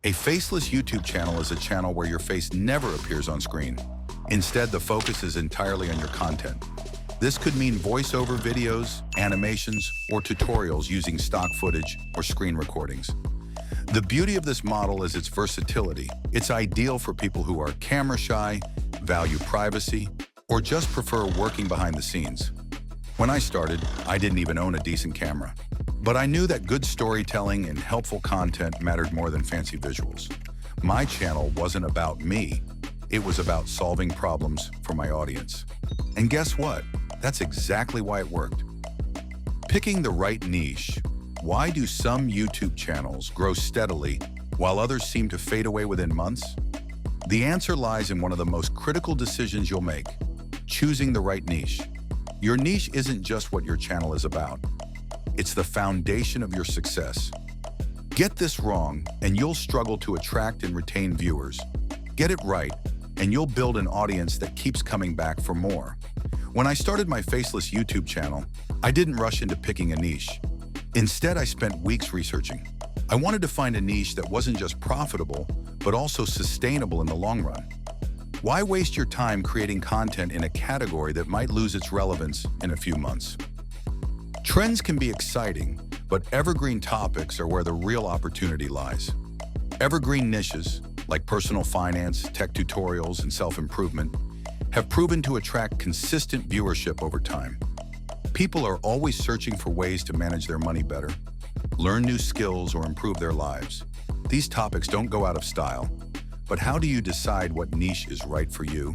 A faceless YouTube channel is a channel where your face never appears on screen. Instead, the focus is entirely on your content. This could mean voiceover videos, animations, or tutorials using stock footage or screen recordings. The beauty of this model is its versatility. It's ideal for people who are camera shy, value privacy, or just prefer working behind the scenes. When I started, I didn't even own a decent camera. But I knew that good storytelling and helpful content mattered more than fancy visuals. My channel wasn't about me. It was about solving problems for my audience. And guess what? That's exactly why it worked. Picking the right niche. Why do some YouTube channels grow steadily while others seem to fade away within months? The answer lies in one of the most critical decisions you'll make: choosing the right niche. Your niche isn't just what your channel is about. It's the foundation of your success. Get this wrong, and you'll struggle to attract and retain viewers. Get it right, and you'll build an audience that keeps coming back for more. When I started my Faceless YouTube channel, I didn't rush into picking a niche. Instead, I spent weeks researching. I wanted to find a niche that wasn't just profitable, but also sustainable in the long run. Why waste your time creating content in a category that might lose its relevance in a few months? Trends can be exciting, but evergreen topics are where the real opportunity lies. Evergreen niches, like personal finance, tech tutorials, and self-improvement, have proven to attract consistent viewership over time. People are always searching for ways to manage their money better, learn new skills, or improve their lives. These topics don't go out of style, but how do you decide what niche is right for you?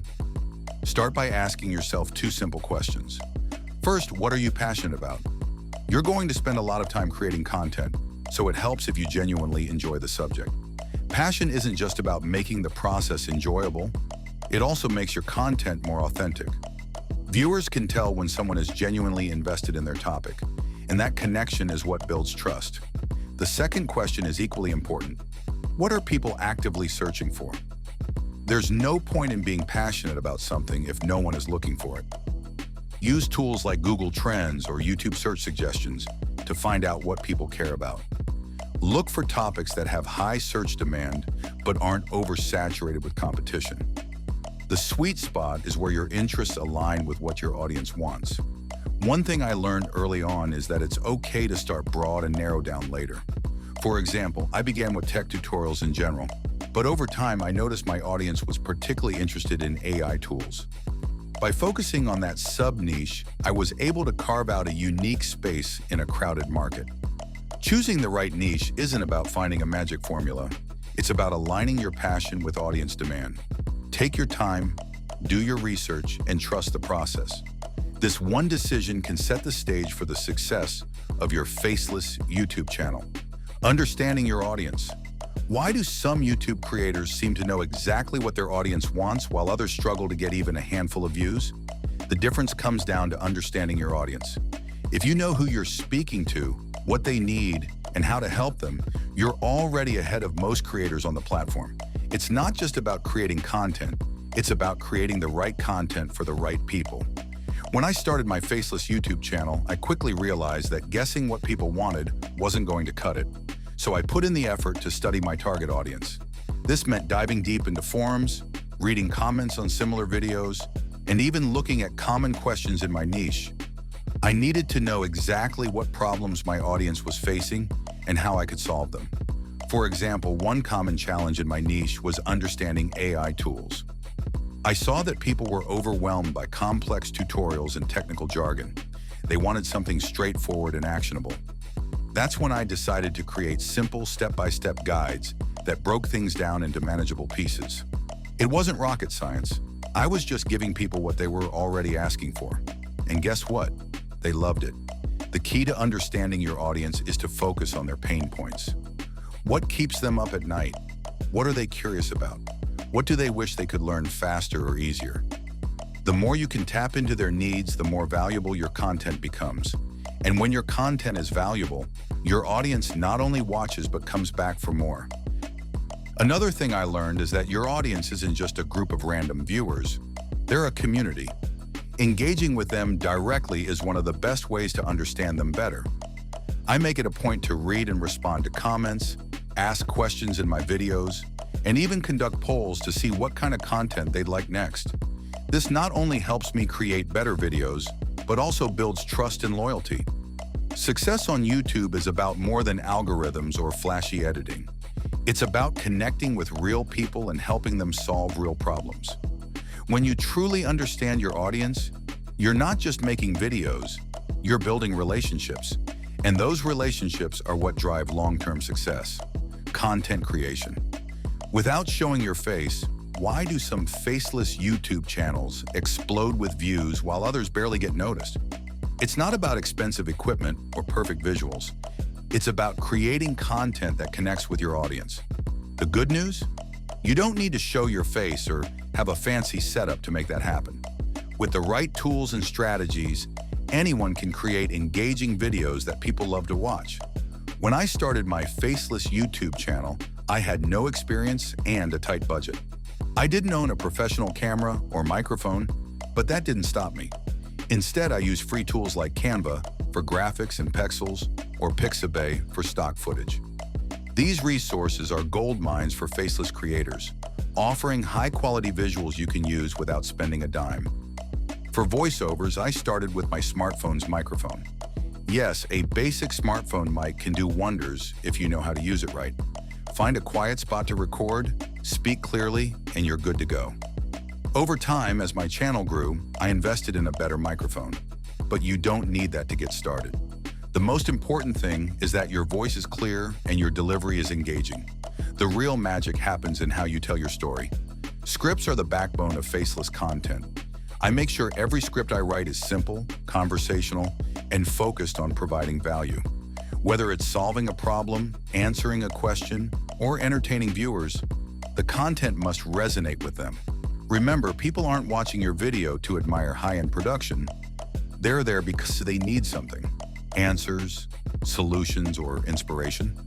Start by asking yourself two simple questions. First, what are you passionate about? You're going to spend a lot of time creating content, so it helps if you genuinely enjoy the subject. Passion isn't just about making the process enjoyable, it also makes your content more authentic. Viewers can tell when someone is genuinely invested in their topic, and that connection is what builds trust. The second question is equally important. What are people actively searching for? There's no point in being passionate about something if no one is looking for it. Use tools like Google Trends or YouTube search suggestions to find out what people care about. Look for topics that have high search demand but aren't oversaturated with competition. The sweet spot is where your interests align with what your audience wants. One thing I learned early on is that it's okay to start broad and narrow down later. For example, I began with tech tutorials in general, but over time I noticed my audience was particularly interested in AI tools. By focusing on that sub-niche, I was able to carve out a unique space in a crowded market. Choosing the right niche isn't about finding a magic formula. It's about aligning your passion with audience demand. Take your time, do your research, and trust the process. This one decision can set the stage for the success of your Faceless YouTube channel. Understanding your audience. Why do some YouTube creators seem to know exactly what their audience wants while others struggle to get even a handful of views? The difference comes down to understanding your audience. If you know who you're speaking to, what they need, and how to help them, you're already ahead of most creators on the platform. It's not just about creating content, it's about creating the right content for the right people. When I started my Faceless YouTube channel, I quickly realized that guessing what people wanted wasn't going to cut it. So I put in the effort to study my target audience. This meant diving deep into forums, reading comments on similar videos, and even looking at common questions in my niche. I needed to know exactly what problems my audience was facing and how I could solve them. For example, one common challenge in my niche was understanding AI tools. I saw that people were overwhelmed by complex tutorials and technical jargon. They wanted something straightforward and actionable. That's when I decided to create simple step-by-step guides that broke things down into manageable pieces. It wasn't rocket science. I was just giving people what they were already asking for. And guess what? They loved it. The key to understanding your audience is to focus on their pain points. What keeps them up at night? What are they curious about? What do they wish they could learn faster or easier? The more you can tap into their needs, the more valuable your content becomes. And when your content is valuable, your audience not only watches but comes back for more. Another thing I learned is that your audience isn't just a group of random viewers. They're a community. Engaging with them directly is one of the best ways to understand them better. I make it a point to read and respond to comments, ask questions in my videos, and even conduct polls to see what kind of content they'd like next. This not only helps me create better videos, but also builds trust and loyalty. Success on YouTube is about more than algorithms or flashy editing. It's about connecting with real people and helping them solve real problems. When you truly understand your audience, you're not just making videos, you're building relationships. And those relationships are what drive long-term success. Content creation. Without showing your face, why do some faceless YouTube channels explode with views while others barely get noticed? It's not about expensive equipment or perfect visuals. It's about creating content that connects with your audience. The good news? You don't need to show your face or have a fancy setup to make that happen. With the right tools and strategies, anyone can create engaging videos that people love to watch. When I started my Faceless YouTube channel, I had no experience and a tight budget. I didn't own a professional camera or microphone, but that didn't stop me. Instead, I used free tools like Canva for graphics and pixels or Pixabay for stock footage. These resources are gold mines for faceless creators, offering high-quality visuals you can use without spending a dime. For voiceovers, I started with my smartphone's microphone. Yes, a basic smartphone mic can do wonders if you know how to use it right. Find a quiet spot to record, speak clearly, and you're good to go. Over time, as my channel grew, I invested in a better microphone. But you don't need that to get started. The most important thing is that your voice is clear and your delivery is engaging. The real magic happens in how you tell your story. Scripts are the backbone of faceless content. I make sure every script I write is simple, conversational, and focused on providing value. Whether it's solving a problem, answering a question, or entertaining viewers, the content must resonate with them. Remember, people aren't watching your video to admire high-end production. They're there because they need something. Answers, solutions, or inspiration.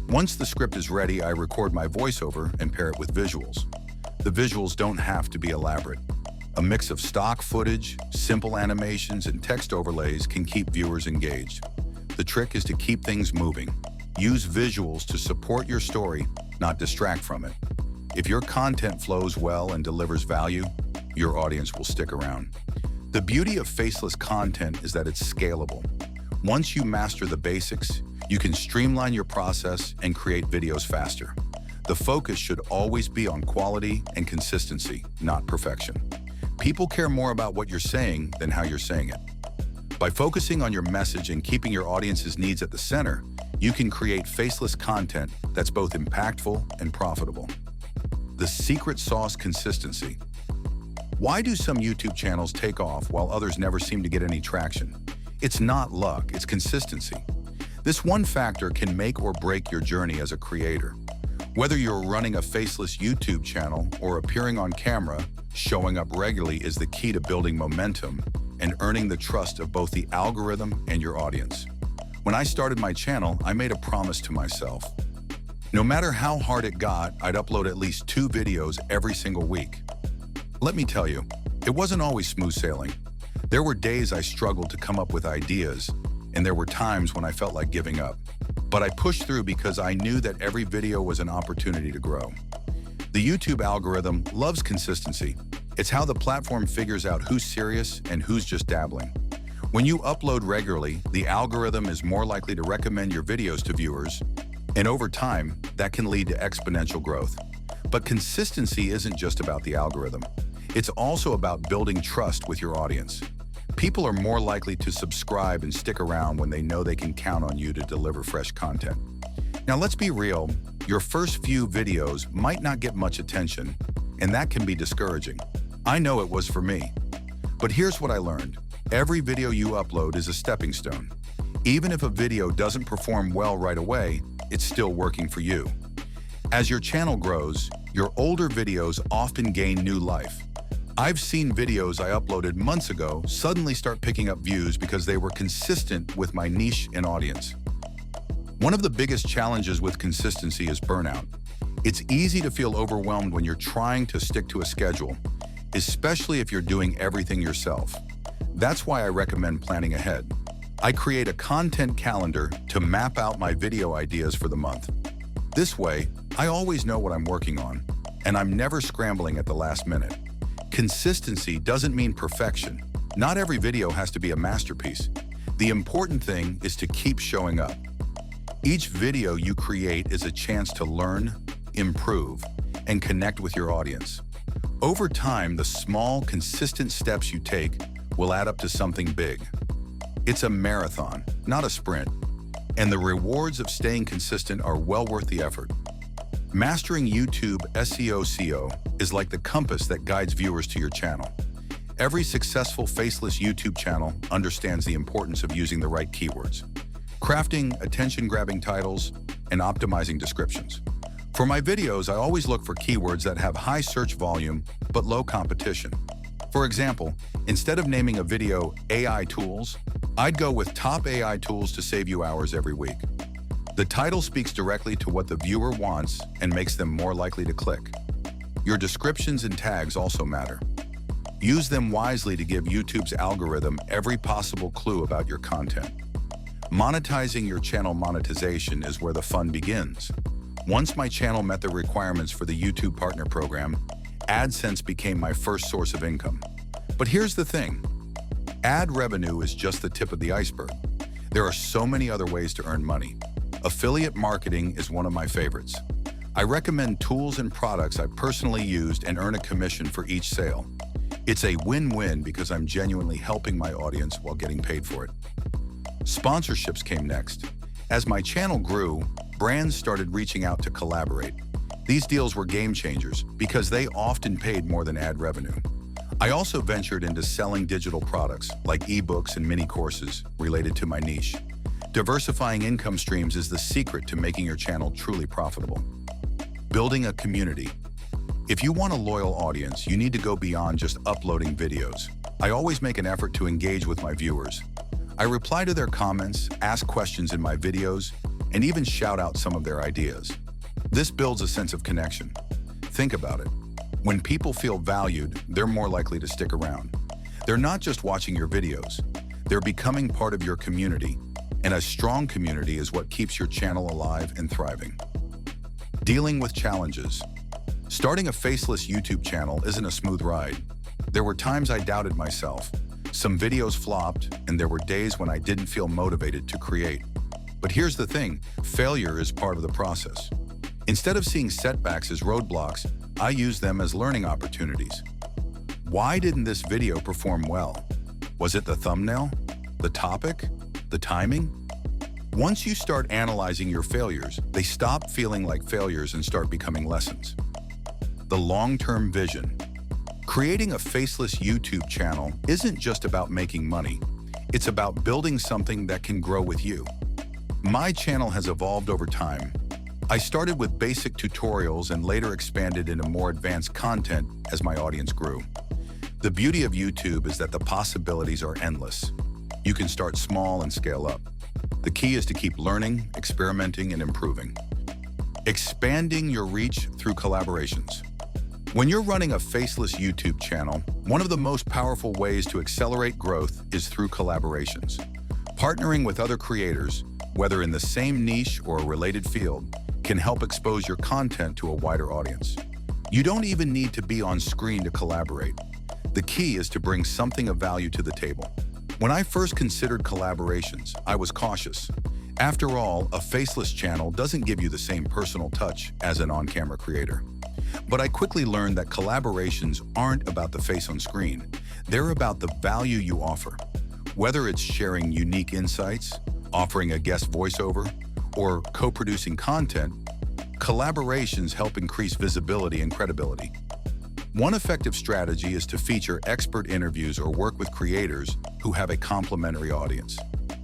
Once the script is ready, I record my voiceover and pair it with visuals. The visuals don't have to be elaborate. A mix of stock footage, simple animations, and text overlays can keep viewers engaged. The trick is to keep things moving. Use visuals to support your story, not distract from it. If your content flows well and delivers value, your audience will stick around. The beauty of faceless content is that it's scalable. Once you master the basics, you can streamline your process and create videos faster. The focus should always be on quality and consistency, not perfection. People care more about what you're saying than how you're saying it. By focusing on your message and keeping your audience's needs at the center, you can create faceless content that's both impactful and profitable. The secret sauce: consistency. Why do some YouTube channels take off while others never seem to get any traction? It's not luck, it's consistency. This one factor can make or break your journey as a creator. Whether you're running a faceless YouTube channel or appearing on camera, showing up regularly is the key to building momentum and earning the trust of both the algorithm and your audience. When I started my channel, I made a promise to myself. No matter how hard it got, I'd upload at least 2 videos every single week. Let me tell you, it wasn't always smooth sailing. There were days I struggled to come up with ideas, and there were times when I felt like giving up. But I pushed through because I knew that every video was an opportunity to grow. The YouTube algorithm loves consistency. It's how the platform figures out who's serious and who's just dabbling. When you upload regularly, the algorithm is more likely to recommend your videos to viewers, and over time, that can lead to exponential growth. But consistency isn't just about the algorithm. It's also about building trust with your audience. People are more likely to subscribe and stick around when they know they can count on you to deliver fresh content. Now, let's be real. Your first few videos might not get much attention, and that can be discouraging. I know it was for me. But here's what I learned. Every video you upload is a stepping stone. Even if a video doesn't perform well right away, it's still working for you. As your channel grows, your older videos often gain new life. I've seen videos I uploaded months ago suddenly start picking up views because they were consistent with my niche and audience. One of the biggest challenges with consistency is burnout. It's easy to feel overwhelmed when you're trying to stick to a schedule, especially if you're doing everything yourself. That's why I recommend planning ahead. I create a content calendar to map out my video ideas for the month. This way, I always know what I'm working on, and I'm never scrambling at the last minute. Consistency doesn't mean perfection. Not every video has to be a masterpiece. The important thing is to keep showing up. Each video you create is a chance to learn, improve, and connect with your audience. Over time, the small, consistent steps you take will add up to something big. It's a marathon, not a sprint, and the rewards of staying consistent are well worth the effort. Mastering YouTube SEO/SEO is like the compass that guides viewers to your channel. Every successful faceless YouTube channel understands the importance of using the right keywords, crafting attention-grabbing titles, and optimizing descriptions. For my videos, I always look for keywords that have high search volume but low competition. For example, instead of naming a video AI tools, I'd go with top AI tools to save you hours every week. The title speaks directly to what the viewer wants and makes them more likely to click. Your descriptions and tags also matter. Use them wisely to give YouTube's algorithm every possible clue about your content. Monetizing your channel monetization is where the fun begins. Once my channel met the requirements for the YouTube Partner Program, AdSense became my first source of income. But here's the thing. Ad revenue is just the tip of the iceberg. There are so many other ways to earn money. Affiliate marketing is one of my favorites. I recommend tools and products I personally used and earn a commission for each sale. It's a win-win because I'm genuinely helping my audience while getting paid for it. Sponsorships came next. As my channel grew, brands started reaching out to collaborate. These deals were game changers because they often paid more than ad revenue. I also ventured into selling digital products like ebooks and mini courses related to my niche. Diversifying income streams is the secret to making your channel truly profitable. Building a community. If you want a loyal audience, you need to go beyond just uploading videos. I always make an effort to engage with my viewers. I reply to their comments, ask questions in my videos, and even shout out some of their ideas. This builds a sense of connection. Think about it. When people feel valued, they're more likely to stick around. They're not just watching your videos, they're becoming part of your community, and a strong community is what keeps your channel alive and thriving. Dealing with challenges. Starting a faceless YouTube channel isn't a smooth ride. There were times I doubted myself. Some videos flopped, and there were days when I didn't feel motivated to create. But here's the thing, failure is part of the process. Instead of seeing setbacks as roadblocks, I use them as learning opportunities. Why didn't this video perform well? Was it the thumbnail? The topic? The timing? Once you start analyzing your failures, they stop feeling like failures and start becoming lessons. The long-term vision. Creating a faceless YouTube channel isn't just about making money. It's about building something that can grow with you. My channel has evolved over time. I started with basic tutorials and later expanded into more advanced content as my audience grew. The beauty of YouTube is that the possibilities are endless. You can start small and scale up. The key is to keep learning, experimenting, and improving. Expanding your reach through collaborations. When you're running a faceless YouTube channel, one of the most powerful ways to accelerate growth is through collaborations. Partnering with other creators, whether in the same niche or a related field, can help expose your content to a wider audience. You don't even need to be on screen to collaborate. The key is to bring something of value to the table. When I first considered collaborations, I was cautious. After all, a faceless channel doesn't give you the same personal touch as an on-camera creator. But I quickly learned that collaborations aren't about the face on screen. They're about the value you offer. Whether it's sharing unique insights, offering a guest voiceover, or co-producing content, collaborations help increase visibility and credibility. One effective strategy is to feature expert interviews or work with creators who have a complementary audience.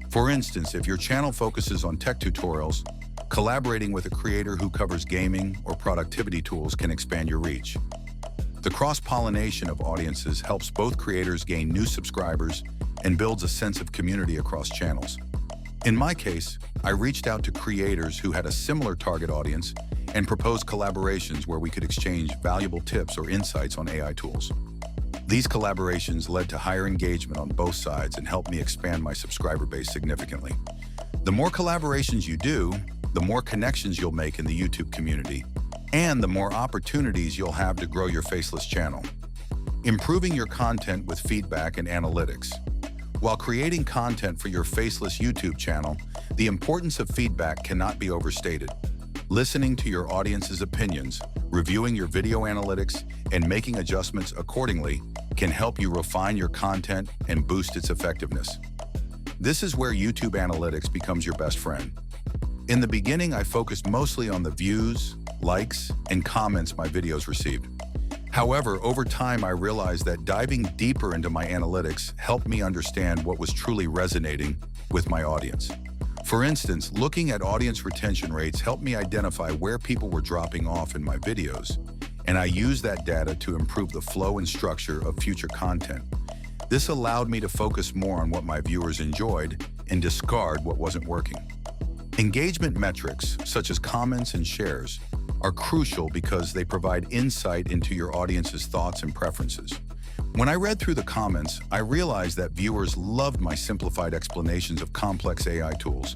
For instance, if your channel focuses on tech tutorials, collaborating with a creator who covers gaming or productivity tools can expand your reach. The cross-pollination of audiences helps both creators gain new subscribers and builds a sense of community across channels. In my case, I reached out to creators who had a similar target audience and proposed collaborations where we could exchange valuable tips or insights on AI tools. These collaborations led to higher engagement on both sides and helped me expand my subscriber base significantly. The more collaborations you do, the more connections you'll make in the YouTube community, and the more opportunities you'll have to grow your Faceless channel. Improving your content with feedback and analytics. While creating content for your Faceless YouTube channel, the importance of feedback cannot be overstated. Listening to your audience's opinions, reviewing your video analytics, and making adjustments accordingly can help you refine your content and boost its effectiveness. This is where YouTube Analytics becomes your best friend. In the beginning, I focused mostly on the views, likes, and comments my videos received. However, over time, I realized that diving deeper into my analytics helped me understand what was truly resonating with my audience. For instance, looking at audience retention rates helped me identify where people were dropping off in my videos, and I used that data to improve the flow and structure of future content. This allowed me to focus more on what my viewers enjoyed and discard what wasn't working. Engagement metrics, such as comments and shares, are crucial because they provide insight into your audience's thoughts and preferences. When I read through the comments, I realized that viewers loved my simplified explanations of complex AI tools.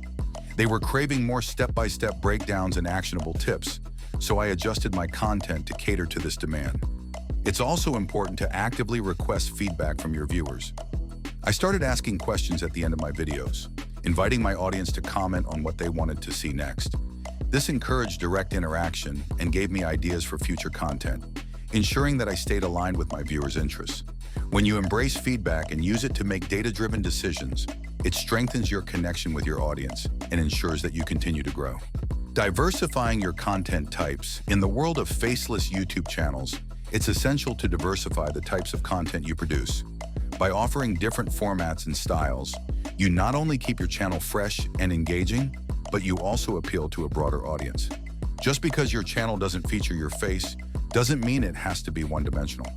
They were craving more step-by-step breakdowns and actionable tips, so I adjusted my content to cater to this demand. It's also important to actively request feedback from your viewers. I started asking questions at the end of my videos, inviting my audience to comment on what they wanted to see next. This encouraged direct interaction and gave me ideas for future content, ensuring that I stayed aligned with my viewers' interests. When you embrace feedback and use it to make data-driven decisions, it strengthens your connection with your audience and ensures that you continue to grow. Diversifying your content types. In the world of faceless YouTube channels, it's essential to diversify the types of content you produce. By offering different formats and styles, you not only keep your channel fresh and engaging, but you also appeal to a broader audience. Just because your channel doesn't feature your face doesn't mean it has to be one-dimensional.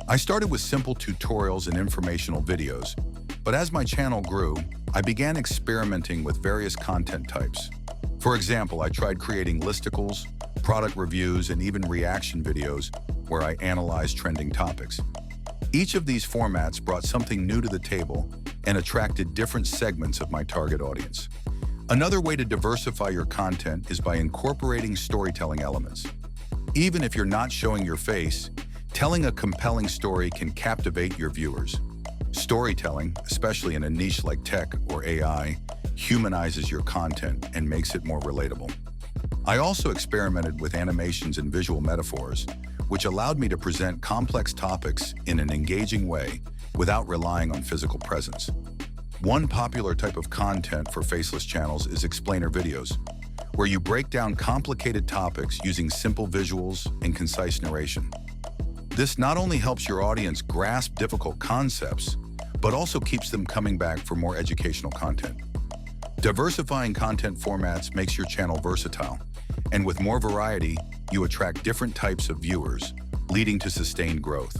I started with simple tutorials and informational videos, but as my channel grew, I began experimenting with various content types. For example, I tried creating listicles, product reviews, and even reaction videos where I analyzed trending topics. Each of these formats brought something new to the table and attracted different segments of my target audience. Another way to diversify your content is by incorporating storytelling elements. Even if you're not showing your face, telling a compelling story can captivate your viewers. Storytelling, especially in a niche like tech or AI, humanizes your content and makes it more relatable. I also experimented with animations and visual metaphors, which allowed me to present complex topics in an engaging way without relying on physical presence. One popular type of content for faceless channels is explainer videos, where you break down complicated topics using simple visuals and concise narration. This not only helps your audience grasp difficult concepts, but also keeps them coming back for more educational content. Diversifying content formats makes your channel versatile, and with more variety, you attract different types of viewers, leading to sustained growth.